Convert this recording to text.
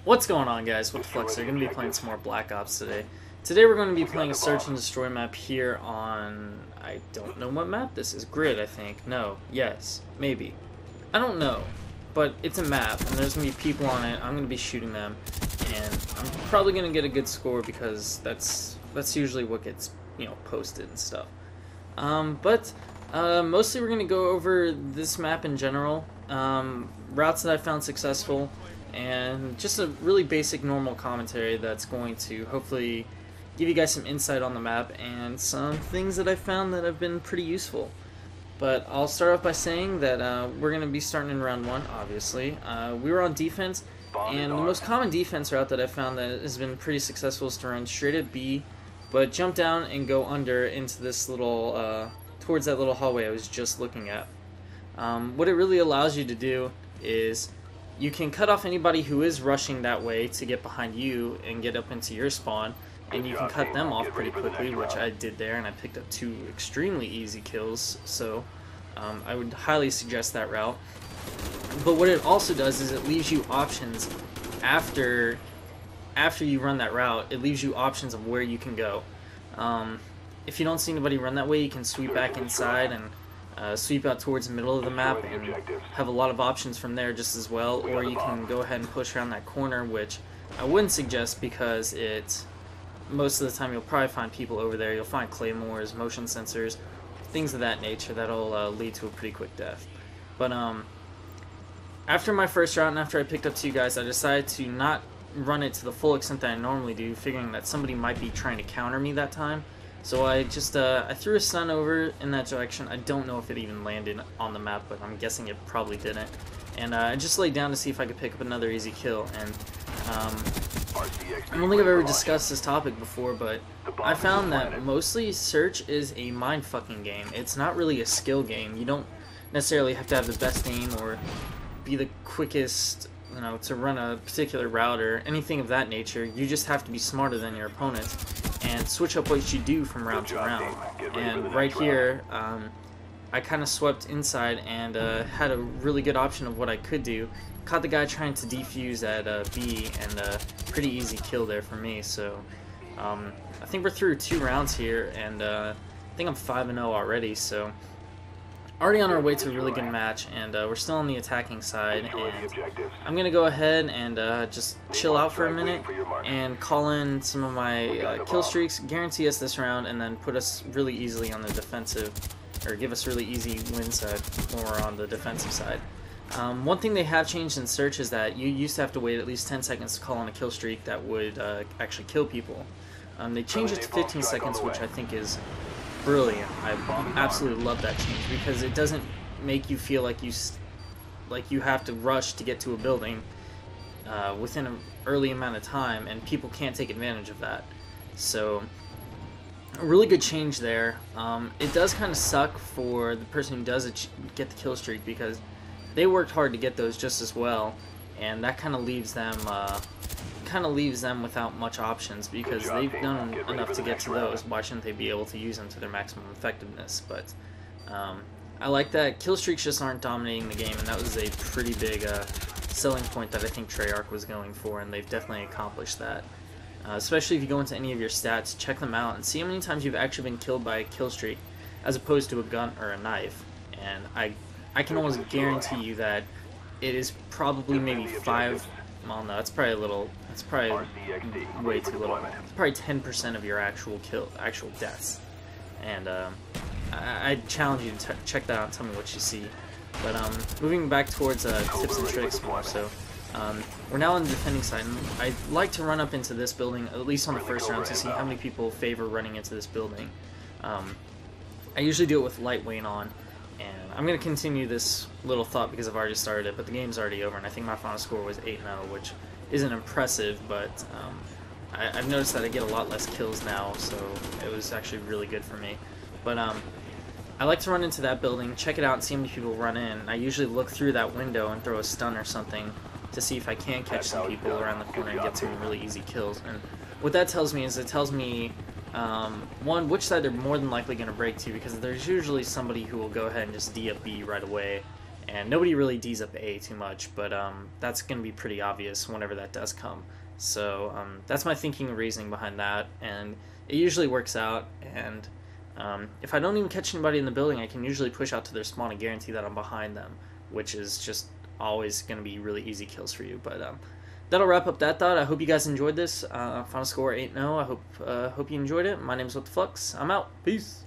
What's going on, guys? What the Flex? We're going to be playing some more Black Ops today. Today we're going to be playing a search and destroy map here on... I don't know what map this is. Grid, I think. No. Yes. Maybe. I don't know. But it's a map, and there's going to be people on it. I'm going to be shooting them. And I'm probably going to get a good score because that's usually what gets, you know, posted and stuff. Mostly we're going to go over this map in general. Routes that I found successful. And just a really basic normal commentary that's going to hopefully give you guys some insight on the map and some things that I found that have been pretty useful. But I'll start off by saying that we're going to be starting in round 1, obviously. We were on defense, and the most common defense route that I found that has been pretty successful is to run straight at B, but jump down and go under into this little, towards that little hallway I was just looking at. What it really allows you to do is you can cut off anybody who is rushing that way to get behind you and get up into your spawn, and you can cut them off pretty quickly, which I did there, and I picked up 2 extremely easy kills, so I would highly suggest that route. But what it also does is it leaves you options after you run that route. It leaves you options of where you can go. If you don't see anybody run that way, you can sweep back inside and sweep out towards the middle of the map and have a lot of options from there just as well, or you can go ahead and push around that corner, which I wouldn't suggest because most of the time you'll probably find people over there. You'll find claymores, motion sensors, things of that nature that'll lead to a pretty quick death. But after my first round and after I picked up 2 guys, I decided to not run it to the full extent that I normally do, figuring that somebody might be trying to counter me that time. So I just I threw a stun over in that direction. I don't know if it even landed on the map, but I'm guessing it probably didn't. And I just laid down to see if I could pick up another easy kill. And I don't think I've ever discussed this topic before, but I found that mostly search is a mind-fucking game. It's not really a skill game. You don't necessarily have to have the best aim or be the quickest, you know, to run a particular route or anything of that nature. You just have to be smarter than your opponent and switch up what you do from round to round. And right here, I kind of swept inside and had a really good option of what I could do. Caught the guy trying to defuse at B, and pretty easy kill there for me. So I think we're through 2 rounds here, and I think I'm 5-0 already. So already on our way to a really good match, and we're still on the attacking side. And I'm gonna go ahead and just chill out for a minute and call in some of my kill streaks, guarantee us this round, and then put us really easily on the defensive, or give us really easy wins when we're on the defensive side. One thing they have changed in search is that you used to have to wait at least 10 seconds to call on a kill streak that would actually kill people. They changed it to 15 seconds, which I think is brilliant. I absolutely love that change because it doesn't make you feel like you have to rush to get to a building within an early amount of time, and people can't take advantage of that. So a really good change there. It does kind of suck for the person who does get the kill streak because they worked hard to get those just as well, and that kind of leaves them without much options because they've done enough to get to those. Why shouldn't they be able to use them to their maximum effectiveness? But I like that kill streaks just aren't dominating the game, and that was a pretty big selling point that I think Treyarch was going for, and they've definitely accomplished that. Especially if you go into any of your stats, check them out and see how many times you've actually been killed by a kill streak as opposed to a gun or a knife. And I can almost guarantee you that it is probably maybe 5. Well, no, it's probably a little. It's probably way too little. It's probably 10% of your actual deaths. And I challenge you to check that out and tell me what you see. But moving back towards tips and tricks more. So we're now on the defending side. And I like to run up into this building at least on the first round to see how many people favor running into this building. I usually do it with light weight on. And I'm going to continue this little thought because I've already started it, but the game's already over, and I think my final score was 8-0, which isn't impressive, but I've noticed that I get a lot less kills now, so it was actually really good for me. But I like to run into that building, check it out, and see how many people run in. I usually look through that window and throw a stun or something to see if I can catch some people around the corner and get some really easy kills. And what that tells me is it tells me one, which side they're more than likely going to break to, because there's usually somebody who will go ahead and just D up B right away and nobody really D's up A too much, but that's going to be pretty obvious whenever that does come. So that's my thinking and reasoning behind that, and it usually works out. And if I don't even catch anybody in the building, I can usually push out to their spawn and guarantee that I'm behind them, which is just always going to be really easy kills for you. But that'll wrap up that thought. I hope you guys enjoyed this. Final score 8-0. I hope you enjoyed it. My name is What the Flux. I'm out. Peace.